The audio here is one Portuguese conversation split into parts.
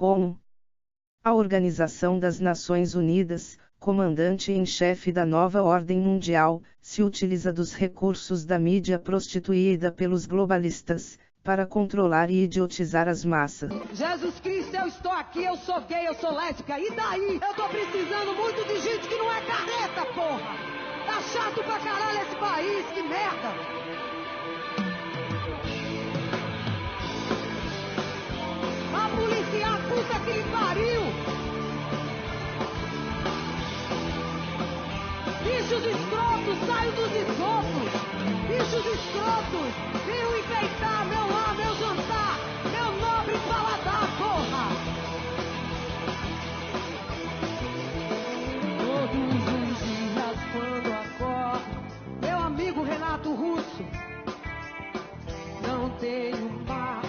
como a Organização das Nações Unidas, comandante em chefe da nova ordem mundial, se utiliza dos recursos da mídia prostituída pelos globalistas, para controlar e idiotizar as massas. Jesus Cristo, eu estou aqui, eu sou gay, eu sou lésbica, e daí? Eu tô precisando muito de gente que não é careta, porra! Tá chato pra caralho esse país, que merda! A polícia, a puta que lhe pariu! Bichos escrotos, saiam dos esgotos! Bichos escrotos, venham enfeitar meu lar, meu jantar, meu nobre paladar, porra! Todos os dias quando acordo, meu amigo Renato Russo, não tenho mais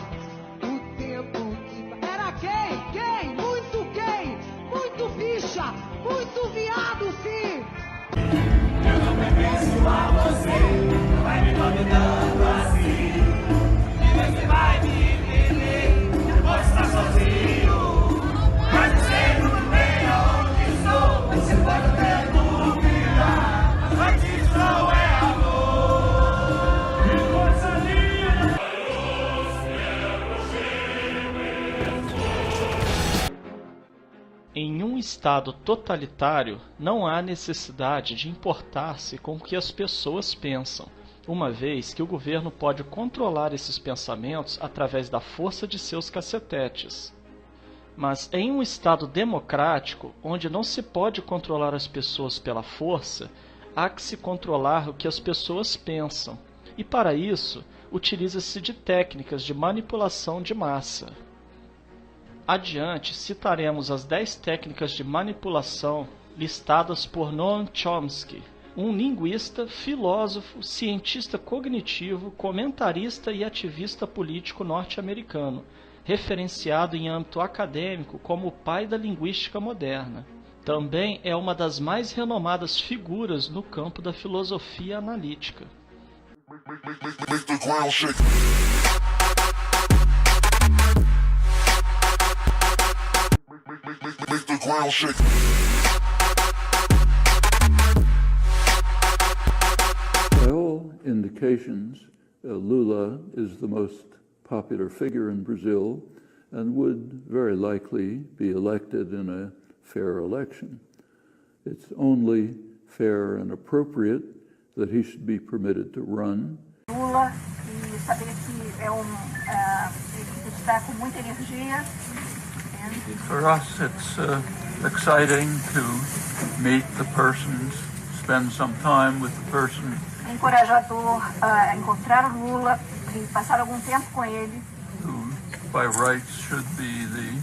o tempo que... Era gay, muito bicha, muito viado, sim! Eu não pertenço a você, vai me dominando assim. E você vai me entender, pode estar sozinho. Mas eu sei muito bem aonde sou. Você pode até duvidar, mas isso não é amor. Que coisa linda! Em um estado totalitário, não há necessidade de importar-se com o que as pessoas pensam, uma vez que o governo pode controlar esses pensamentos através da força de seus cacetetes. Mas em um estado democrático, onde não se pode controlar as pessoas pela força, há que se controlar o que as pessoas pensam, e para isso, utiliza-se de técnicas de manipulação de massa. Adiante, citaremos as 10 técnicas de manipulação listadas por Noam Chomsky, um linguista, filósofo, cientista cognitivo, comentarista e ativista político norte-americano, referenciado em âmbito acadêmico como o pai da linguística moderna. Também é uma das mais renomadas figuras no campo da filosofia analítica. By all indications, Lula is the most popular figure in Brazil and would very likely be elected in a fair election. It's only fair and appropriate that he should be permitted to run. Lula, e saber que ele está com muita energia. For us, it's exciting to meet the persons, spend some time with the person. É encorajador encontrar o Lula e passar algum tempo com ele. Who, by rights, should be the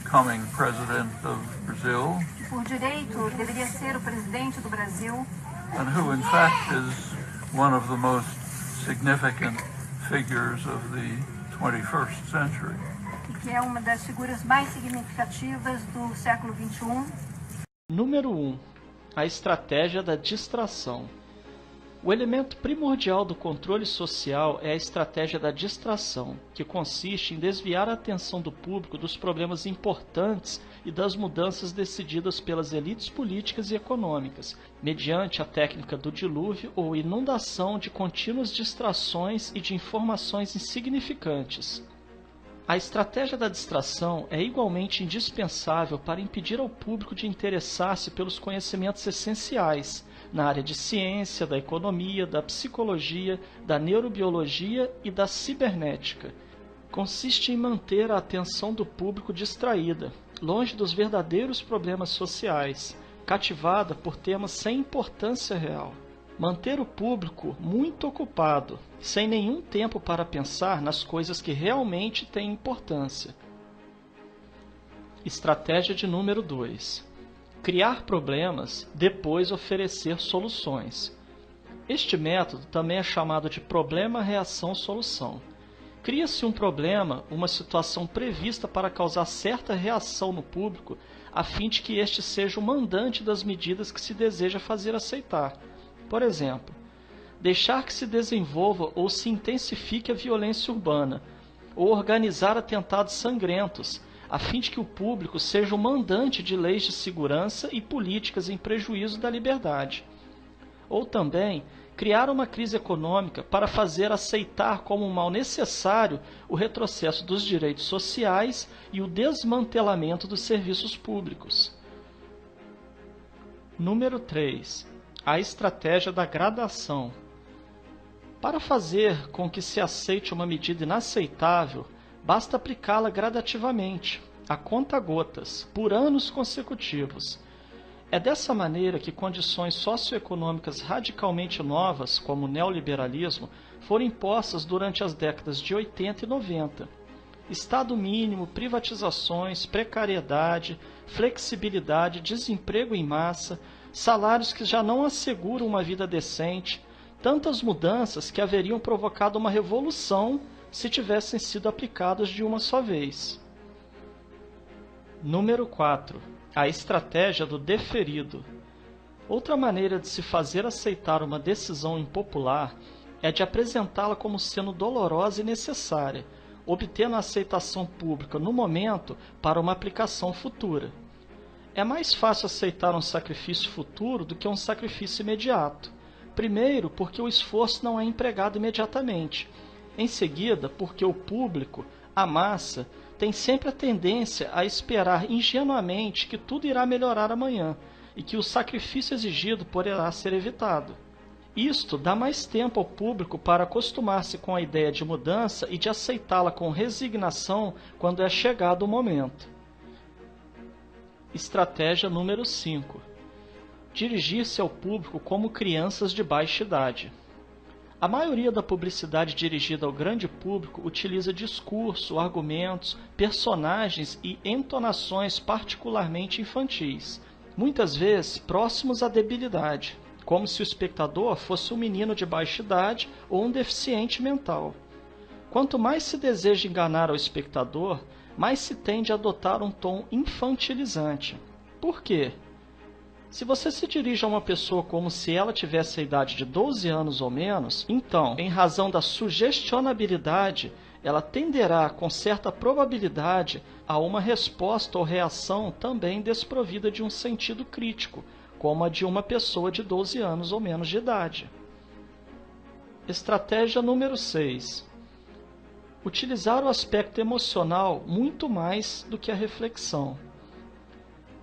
coming president of Brazil. Que por direito deveria ser o presidente do Brasil. And who, in fact, is one of the most significant figures of the 21st century. Que é uma das figuras mais significativas do século XXI. Número 1. A estratégia da distração. O elemento primordial do controle social é a estratégia da distração, que consiste em desviar a atenção do público dos problemas importantes e das mudanças decididas pelas elites políticas e econômicas, mediante a técnica do dilúvio ou inundação de contínuas distrações e de informações insignificantes. A estratégia da distração é igualmente indispensável para impedir ao público de interessar-se pelos conhecimentos essenciais na área de ciência, da economia, da psicologia, da neurobiologia e da cibernética. Consiste em manter a atenção do público distraída, longe dos verdadeiros problemas sociais, cativada por temas sem importância real. Manter o público muito ocupado, sem nenhum tempo para pensar nas coisas que realmente têm importância. Estratégia de número 2. Criar problemas, depois oferecer soluções. Este método também é chamado de problema-reação-solução. Cria-se um problema, uma situação prevista para causar certa reação no público, a fim de que este seja o mandante das medidas que se deseja fazer aceitar. Por exemplo, deixar que se desenvolva ou se intensifique a violência urbana, ou organizar atentados sangrentos, a fim de que o público seja o mandante de leis de segurança e políticas em prejuízo da liberdade. Ou também, criar uma crise econômica para fazer aceitar como um mal necessário o retrocesso dos direitos sociais e o desmantelamento dos serviços públicos. Número 3. A estratégia da gradação. Para fazer com que se aceite uma medida inaceitável, basta aplicá-la gradativamente, a conta-gotas, por anos consecutivos. É dessa maneira que condições socioeconômicas radicalmente novas, como o neoliberalismo, foram impostas durante as décadas de 80 e 90. Estado mínimo, privatizações, precariedade, flexibilidade, desemprego em massa, salários que já não asseguram uma vida decente, tantas mudanças que haveriam provocado uma revolução se tivessem sido aplicadas de uma só vez. Número 4. A estratégia do deferido. Outra maneira de se fazer aceitar uma decisão impopular é de apresentá-la como sendo dolorosa e necessária, obtendo a aceitação pública no momento para uma aplicação futura. É mais fácil aceitar um sacrifício futuro do que um sacrifício imediato. Primeiro, porque o esforço não é empregado imediatamente. Em seguida, porque o público, a massa, tem sempre a tendência a esperar ingenuamente que tudo irá melhorar amanhã e que o sacrifício exigido poderá ser evitado. Isto dá mais tempo ao público para acostumar-se com a ideia de mudança e de aceitá-la com resignação quando é chegado o momento. Estratégia número 5. Dirigir-se ao público como crianças de baixa idade. A maioria da publicidade dirigida ao grande público utiliza discurso, argumentos, personagens e entonações particularmente infantis, muitas vezes próximos à debilidade, como se o espectador fosse um menino de baixa idade ou um deficiente mental. Quanto mais se deseja enganar ao espectador, mais se tende a adotar um tom infantilizante. Por quê? Se você se dirige a uma pessoa como se ela tivesse a idade de 12 anos ou menos, então, em razão da sugestionabilidade, ela tenderá, com certa probabilidade, a uma resposta ou reação também desprovida de um sentido crítico, como a de uma pessoa de 12 anos ou menos de idade. Estratégia número 6. Utilizar o aspecto emocional muito mais do que a reflexão.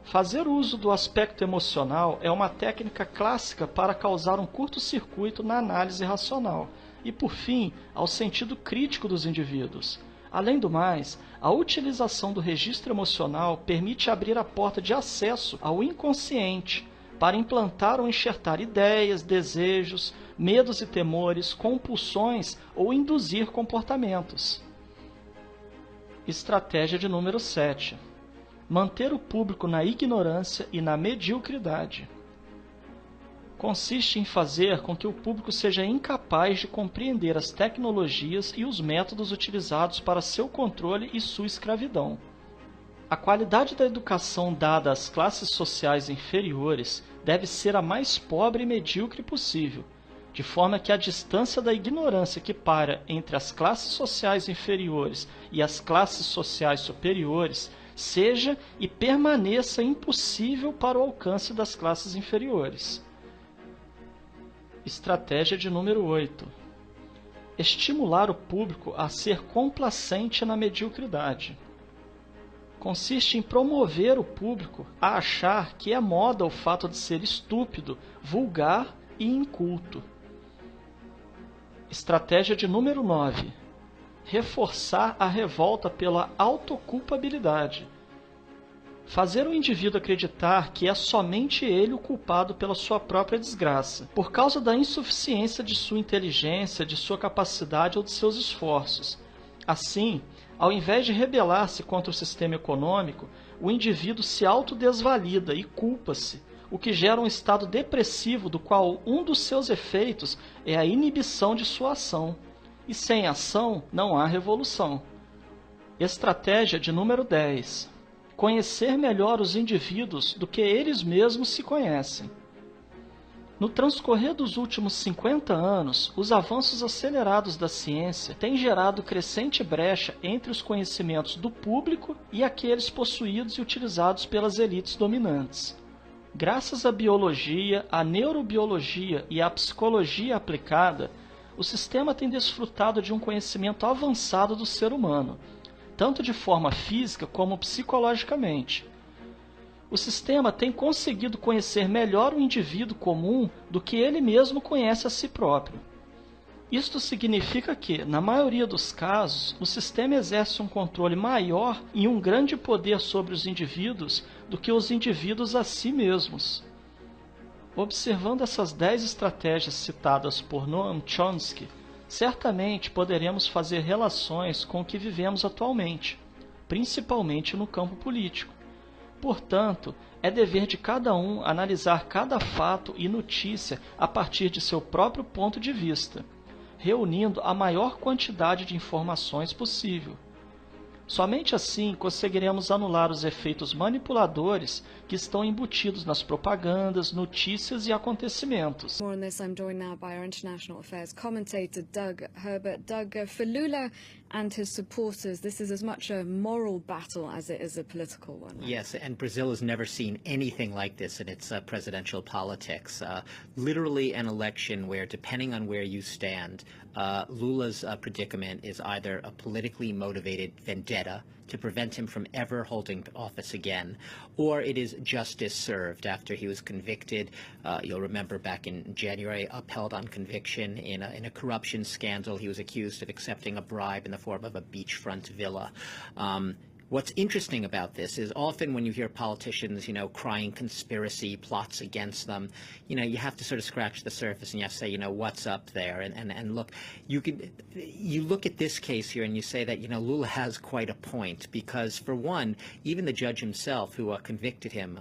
Fazer uso do aspecto emocional é uma técnica clássica para causar um curto-circuito na análise racional e, por fim, ao sentido crítico dos indivíduos. Além do mais, a utilização do registro emocional permite abrir a porta de acesso ao inconsciente para implantar ou enxertar ideias, desejos, medos e temores, compulsões ou induzir comportamentos. Estratégia de número 7. Manter o público na ignorância e na mediocridade. Consiste em fazer com que o público seja incapaz de compreender as tecnologias e os métodos utilizados para seu controle e sua escravidão. A qualidade da educação dada às classes sociais inferiores deve ser a mais pobre e medíocre possível, de forma que a distância da ignorância que para entre as classes sociais inferiores e as classes sociais superiores seja e permaneça impossível para o alcance das classes inferiores. Estratégia de número 8. Estimular o público a ser complacente na mediocridade. Consiste em promover o público a achar que é moda o fato de ser estúpido, vulgar e inculto. Estratégia de número 9. Reforçar a revolta pela autoculpabilidade. Fazer o indivíduo acreditar que é somente ele o culpado pela sua própria desgraça, por causa da insuficiência de sua inteligência, de sua capacidade ou de seus esforços. Assim, ao invés de rebelar-se contra o sistema econômico, o indivíduo se autodesvalida e culpa-se, o que gera um estado depressivo do qual um dos seus efeitos é a inibição de sua ação. E sem ação não há revolução. Estratégia de número 10. Conhecer melhor os indivíduos do que eles mesmos se conhecem. No transcorrer dos últimos 50 anos, os avanços acelerados da ciência têm gerado crescente brecha entre os conhecimentos do público e aqueles possuídos e utilizados pelas elites dominantes. Graças à biologia, à neurobiologia e à psicologia aplicada, o sistema tem desfrutado de um conhecimento avançado do ser humano, tanto de forma física como psicologicamente. O sistema tem conseguido conhecer melhor o indivíduo comum do que ele mesmo conhece a si próprio. Isto significa que, na maioria dos casos, o sistema exerce um controle maior e um grande poder sobre os indivíduos do que os indivíduos a si mesmos. Observando essas 10 estratégias citadas por Noam Chomsky, certamente poderemos fazer relações com o que vivemos atualmente, principalmente no campo político. Portanto, é dever de cada um analisar cada fato e notícia a partir de seu próprio ponto de vista, reunindo a maior quantidade de informações possível. Somente assim conseguiremos anular os efeitos manipuladores que estão embutidos nas propagandas, notícias e acontecimentos. More on this, I'm joined now by our international affairs commentator Doug Herbert. Doug, for Lula and his supporters, this is as much a moral battle as it is a political one. Right? Yes, and Brazil has never seen anything like this in its presidential politics. Literally an election where, depending on where you stand, Lula's predicament is either a politically motivated vendetta to prevent him from ever holding office again, or it is justice served after he was convicted. You'll remember back in January, upheld on conviction in a corruption scandal. He was accused of accepting a bribe in the form of a beachfront villa. What's interesting about this is often when you hear politicians, crying conspiracy plots against them, you have to sort of scratch the surface and you have to say, what's up there? And look, you look at this case here and you say that, Lula has quite a point because, for one, even the judge himself who convicted him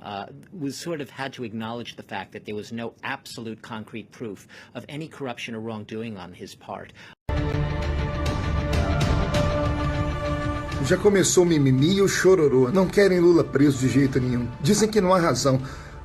was sort of had to acknowledge the fact that there was no absolute concrete proof of any corruption or wrongdoing on his part. Já começou o mimimi e o chororô. Não querem Lula preso de jeito nenhum. Dizem que não há razão.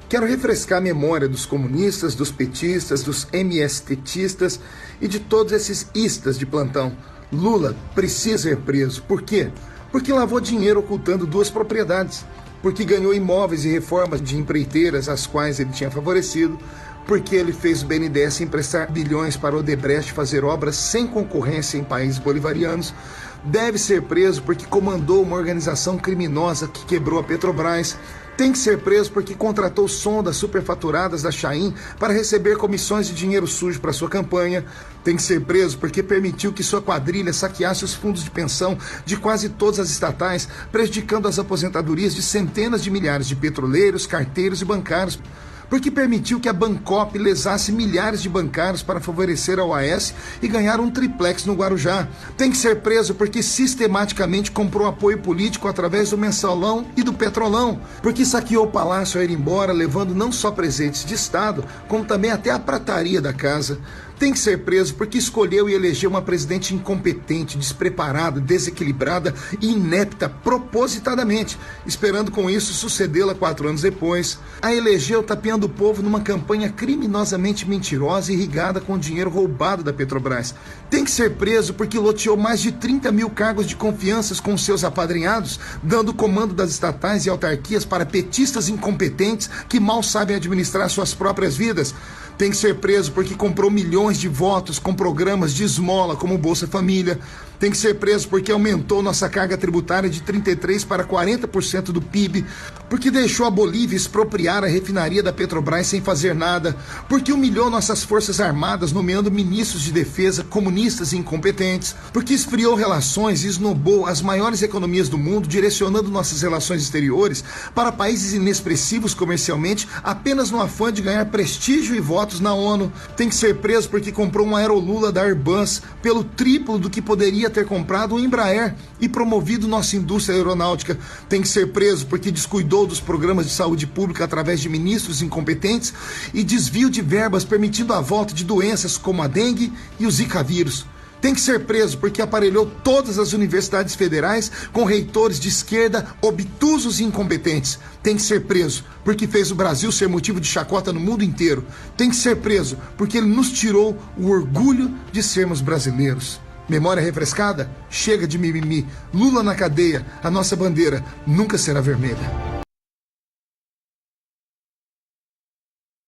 Quero refrescar a memória dos comunistas, dos petistas, dos MSTistas e de todos esses istas de plantão. Lula precisa ser preso. Por quê? Porque lavou dinheiro ocultando 2 propriedades. Porque ganhou imóveis e reformas de empreiteiras às quais ele tinha favorecido. Porque ele fez o BNDES emprestar bilhões para Odebrecht fazer obras sem concorrência em países bolivarianos. Deve ser preso porque comandou uma organização criminosa que quebrou a Petrobras. Tem que ser preso porque contratou sondas superfaturadas da Chain para receber comissões de dinheiro sujo para sua campanha. Tem que ser preso porque permitiu que sua quadrilha saqueasse os fundos de pensão de quase todas as estatais, prejudicando as aposentadorias de centenas de milhares de petroleiros, carteiros e bancários. Porque permitiu que a Bancop lesasse milhares de bancários para favorecer a OAS e ganhar um triplex no Guarujá. Tem que ser preso porque sistematicamente comprou apoio político através do Mensalão e do Petrolão. Porque saqueou o palácio ao ir embora, levando não só presentes de Estado, como também até a prataria da casa. Tem que ser preso porque escolheu e elegeu uma presidente incompetente, despreparada, desequilibrada e inepta propositadamente, esperando com isso sucedê-la 4 anos depois. A elegeu tapeando o povo numa campanha criminosamente mentirosa e irrigada com dinheiro roubado da Petrobras. Tem que ser preso porque loteou mais de 30 mil cargos de confiança com seus apadrinhados, dando o comando das estatais e autarquias para petistas incompetentes que mal sabem administrar suas próprias vidas. Tem que ser preso porque comprou milhões de votos com programas de esmola como o Bolsa Família. Tem que ser preso porque aumentou nossa carga tributária de 33% para 40% do PIB. Porque deixou a Bolívia expropriar a refinaria da Petrobras sem fazer nada. Porque humilhou nossas forças armadas nomeando ministros de defesa comunistas e incompetentes. Porque esfriou relações e esnobou as maiores economias do mundo, direcionando nossas relações exteriores para países inexpressivos comercialmente apenas no afã de ganhar prestígio e votos na ONU. Tem que ser preso porque comprou um Aerolula da Airbus pelo triplo do que poderia ter comprado o Embraer e promovido nossa indústria aeronáutica. Tem que ser preso porque descuidou dos programas de saúde pública através de ministros incompetentes e desvio de verbas permitindo a volta de doenças como a dengue e o Zika vírus. Tem que ser preso porque aparelhou todas as universidades federais com reitores de esquerda obtusos e incompetentes. Tem que ser preso porque fez o Brasil ser motivo de chacota no mundo inteiro. Tem que ser preso porque ele nos tirou o orgulho de sermos brasileiros. Memória refrescada? Chega de mimimi. Lula na cadeia. A nossa bandeira nunca será vermelha.